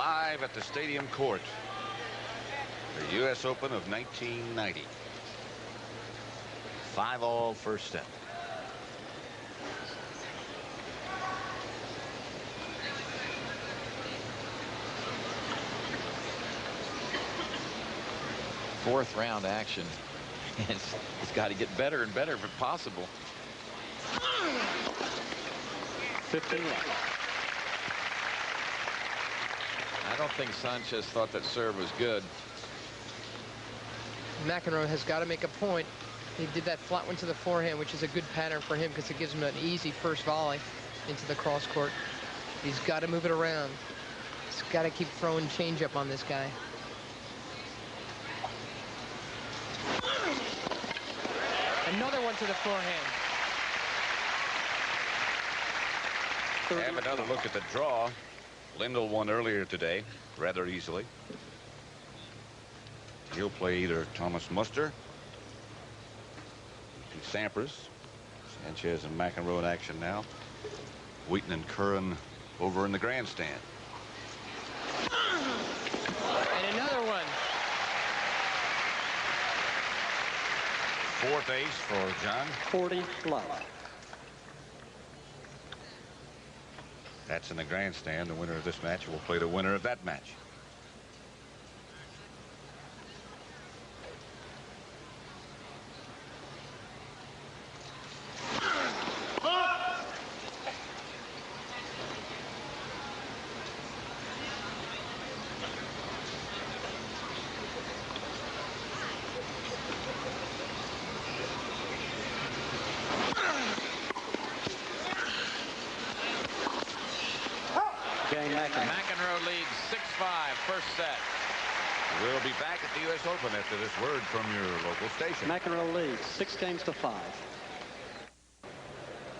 live at the stadium court. The U.S. Open of 1990. 5-all first set. Fourth round action. It's got to get better and better if possible. 15 left. I don't think Sanches thought that serve was good. McEnroe has got to make a point. He did that flat one to the forehand, which is a good pattern for him because it gives him an easy first volley into the cross court. He's got to move it around. He's got to keep throwing change-up on this guy. Another one to the forehand. Have another look at the draw. Lindell won earlier today, rather easily. He'll play either Thomas Muster, Sampras, Sanchez and McEnroe in action now. Wheaton and Curran over in the grandstand. And another one. Fourth ace for John. 40 left. That's in the grandstand. The winner of this match will play the winner of that match. McEnroe leads 6-5 first set. We'll be back at the U.S. Open after this word from your local station. McEnroe leads 6-5.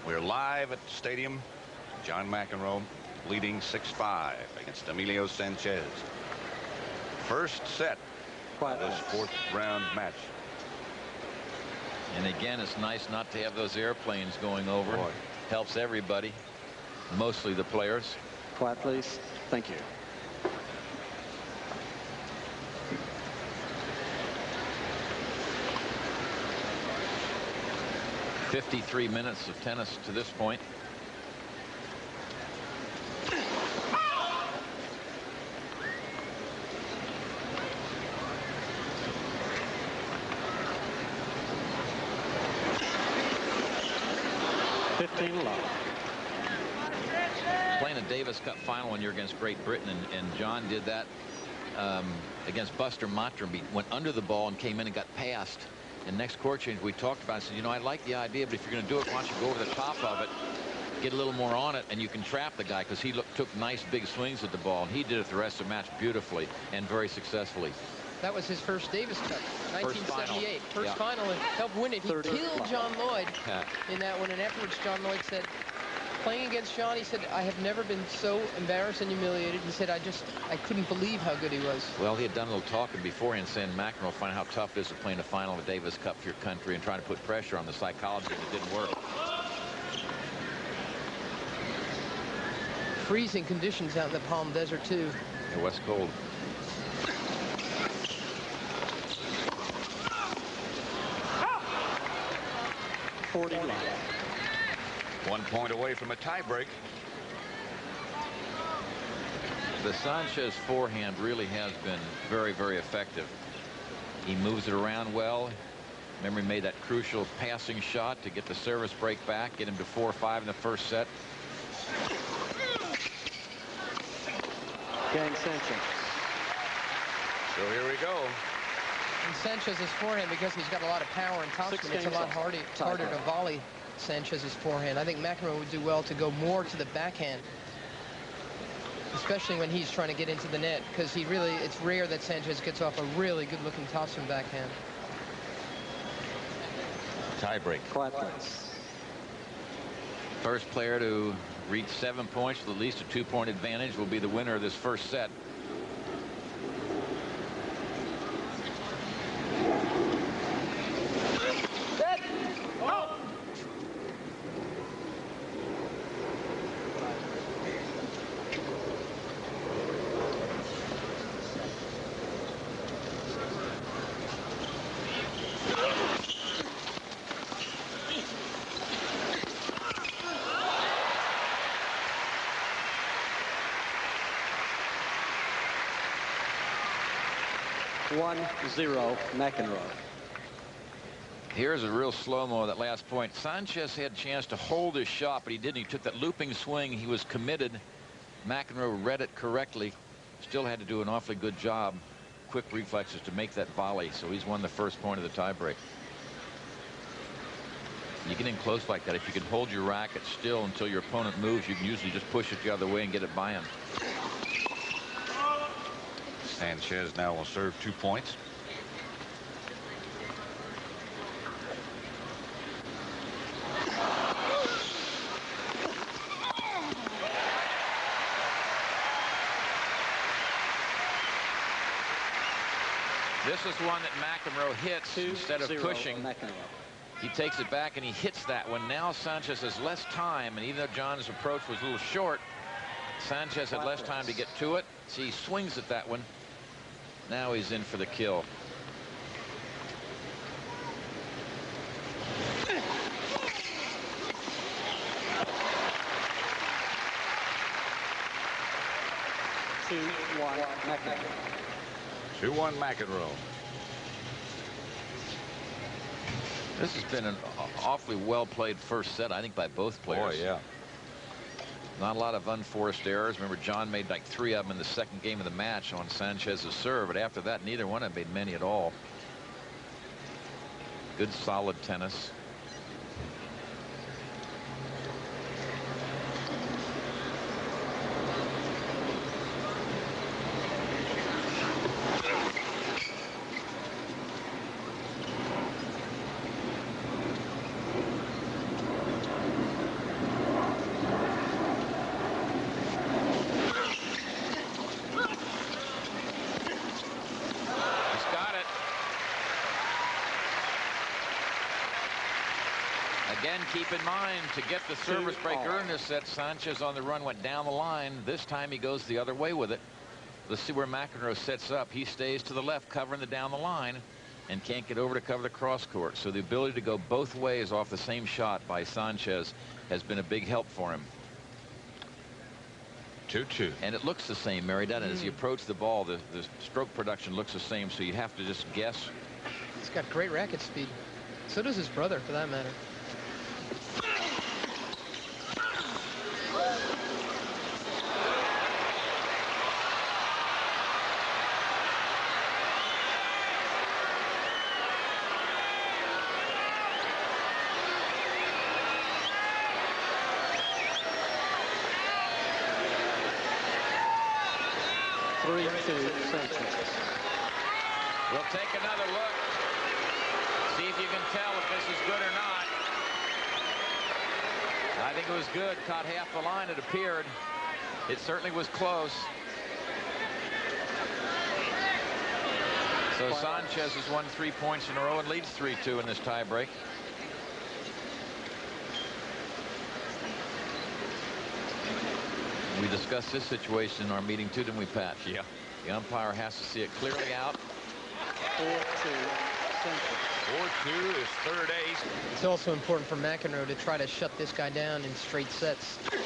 We're live at the stadium. John McEnroe leading 6-5 against Emilio Sanches. First set of this fourth round match. And again, it's nice not to have those airplanes going over. Boy. Helps everybody, mostly the players. Quiet, please. Thank you. "53 minutes of tennis to this point. Playing a Davis Cup final when you're against Great Britain, and John did that against Buster Mottram. He went under the ball and came in and got past. And next court change, we talked about it. I said, you know, I like the idea, but if you're going to do it, why don't you go over the top of it, get a little more on it, and you can trap the guy, because he took nice big swings at the ball, and he did it the rest of the match beautifully and very successfully. That was his first Davis Cup, 1978. First Yeah. final, and helped win it. He killed John Lloyd in that one, and afterwards John Lloyd said, playing against John, he said, I have never been so embarrassed and humiliated. He said, I couldn't believe how good he was. Well, he had done a little talking beforehand, saying McEnroe, find out how tough it is to play in a final of a Davis Cup for your country and trying to put pressure on the psychology, and it didn't work. Freezing conditions out in the Palm Desert, too. It was cold. One point away from a tiebreak. The Sanches forehand really has been very, very effective. He moves it around well. Remember, he made that crucial passing shot to get the service break back, get him to 4-5 in the first set. Gang Sanchez. So here we go. And Sanchez's forehand, because he's got a lot of power and topspin, it's a lot harder to volley Sanchez's forehand. I think McEnroe would do well to go more to the backhand, especially when he's trying to get into the net, because it's rare that Sanchez gets off a really good-looking topspin backhand. Tiebreak. Quiet, please. First player to reach 7 points with at least a 2-point advantage will be the winner of this first set. 1-0 McEnroe. Here's a real slow-mo of that last point. Sanches had a chance to hold his shot, but he didn't. He took that looping swing. He was committed. McEnroe read it correctly. Still had to do an awfully good job. Quick reflexes to make that volley. So he's won the first point of the tiebreak. You get in close like that. If you can hold your racket still until your opponent moves, you can usually just push it the other way and get it by him. Sanchez now will serve 2 points. This is one that McEnroe hits instead of pushing. He takes it back and he hits that one. Now Sanchez has less time, and even though John's approach was a little short, Sanchez had less time to get to it. See, he swings at that one. Now he's in for the kill. McEnroe. 2-1 McEnroe. This has been an awfully well-played first set, I think, by both players. Boy, yeah. Not a lot of unforced errors. Remember, John made like 3 of them in the second game of the match on Sanchez's serve, but after that, neither one had made many at all. Good, solid tennis. Keep in mind, to get the service break earn this set, Sanchez on the run went down the line. This time he goes the other way with it. Let's see where McEnroe sets up. He stays to the left, covering the down the line, and can't get over to cover the cross court. So the ability to go both ways off the same shot by Sanchez has been a big help for him. 2-2. And it looks the same, Mary, doesn't it? As you approach the ball, the stroke production looks the same, so you have to just guess. He's got great racket speed. So does his brother, for that matter. We'll take another look. See if you can tell if this is good or not. I think it was good. Caught half the line, it appeared. It certainly was close. So Sanchez has won 3 points in a row and leads 3-2 in this tiebreak. We discussed this situation in our meeting too, didn't we, Pat? Yeah. The umpire has to see it clearly out. 4-2. 4-2 is third ace. It's also important for McEnroe to try to shut this guy down in straight sets. Oh,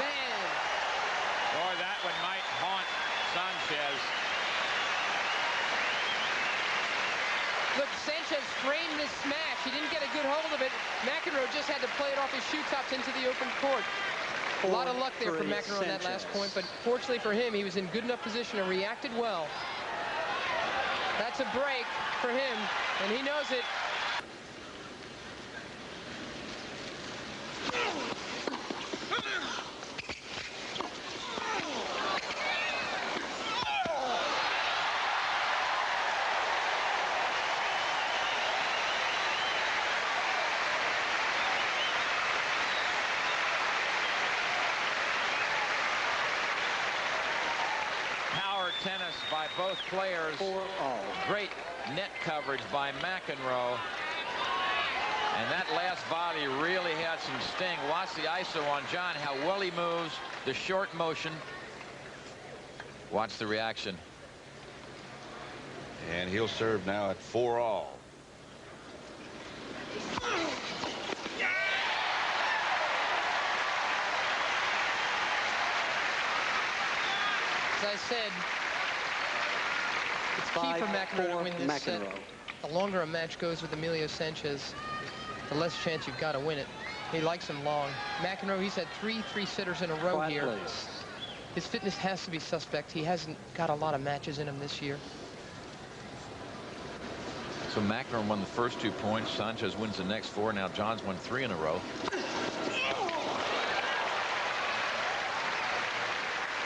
man. Boy, that one might haunt Sanchez. Look, Sanchez framed this smash. He didn't get a good hold of it. McEnroe just had to play it off his shoe tops into the open court. A lot of luck there for McEnroe on that last point, but fortunately for him, he was in good enough position and reacted well. That's a break for him, and he knows it. Tennis by both players. 4-all. Great net coverage by McEnroe. And that last volley really had some sting. Watch the ISO on John, how well he moves, the short motion. Watch the reaction. And he'll serve now at 4-all. I said, it's key for McEnroe to win this set. The longer a match goes with Emilio Sanches, the less chance you've got to win it. He likes them long. McEnroe, he's had three-sitters in a row here. Please. His fitness has to be suspect. He hasn't got a lot of matches in him this year. So McEnroe won the first 2 points. Sanches wins the next 4. Now John's won 3 in a row.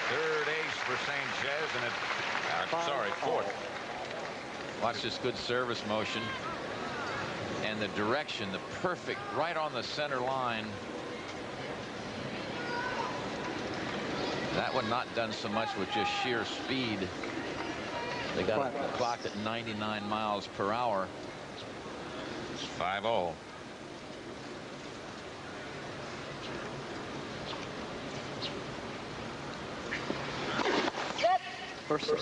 Third ace for Sanchez, and fourth. Watch this good service motion. And the direction, the perfect, right on the center line. That one not done so much with just sheer speed. They got it clocked at 99 miles per hour. It's 5-0. First.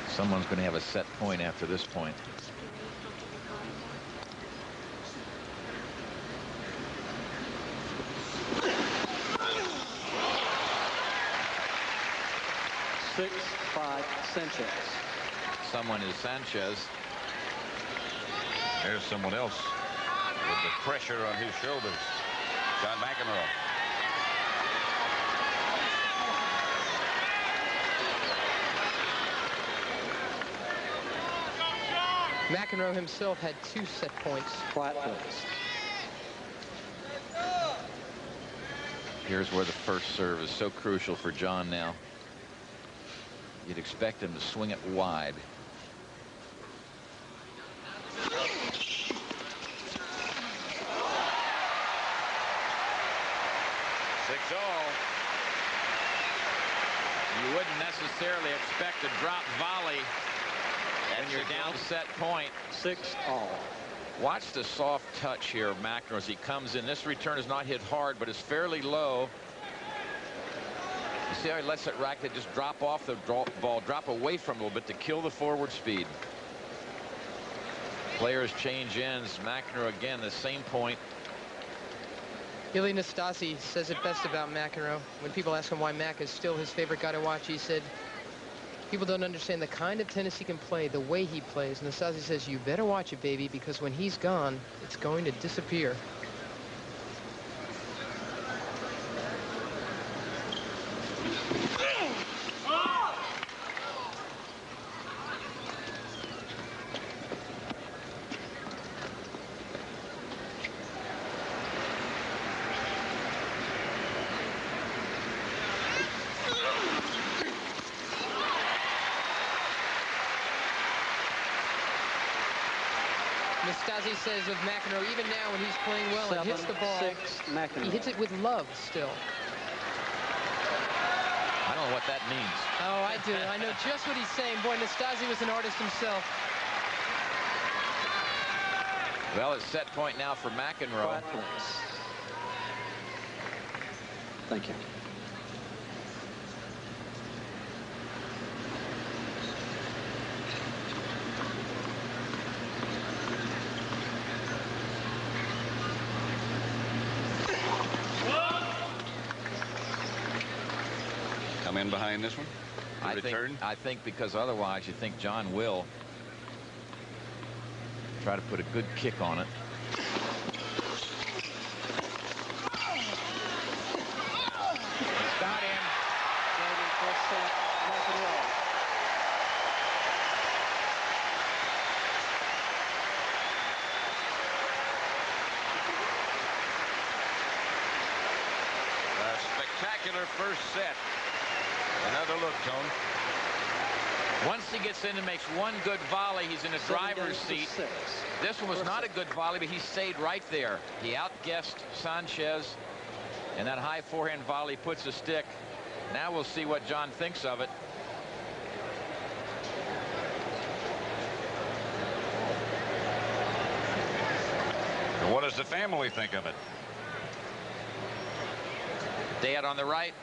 Someone's going to have a set point after this point. Six, 5, Sanchez. Someone is Sanches. There's someone else with the pressure on his shoulders. John McEnroe. McEnroe himself had 2 set points. Quiet, please. Here's where the first serve is so crucial for John now. You'd expect him to swing it wide. You wouldn't necessarily expect a drop volley when you're down set point. 6-all. Watch the soft touch here of McEnroe as he comes in. This return is not hit hard, but it's fairly low. You see how he lets that racket just drop off the ball, drop away from it a little bit to kill the forward speed. Players change ends. McEnroe again, the same point. Ilya Nastasi says it best about McEnroe. When people ask him why Mac is still his favorite guy to watch, he said, people don't understand the kind of tennis he can play, the way he plays. Nastasi says, you better watch it, baby, because when he's gone, it's going to disappear. Nastasi says of McEnroe, even now when he's playing well and hits the ball, 6, he hits it with love still. I don't know what that means. Oh, I do. I know just what he's saying. Boy, Nastasi was an artist himself. Well, it's set point now for McEnroe. Quiet, please. Thank you. Come in behind this one. I think because otherwise you think John will try to put a good kick on it. He's got him. A spectacular first set. Another look, Tone. Once he gets in and makes one good volley, he's in a driver's seat. This one was not a good volley, but he stayed right there. He outguessed Sanches, and that high forehand volley puts a stick. Now we'll see what John thinks of it. And what does the family think of it? Dad on the right,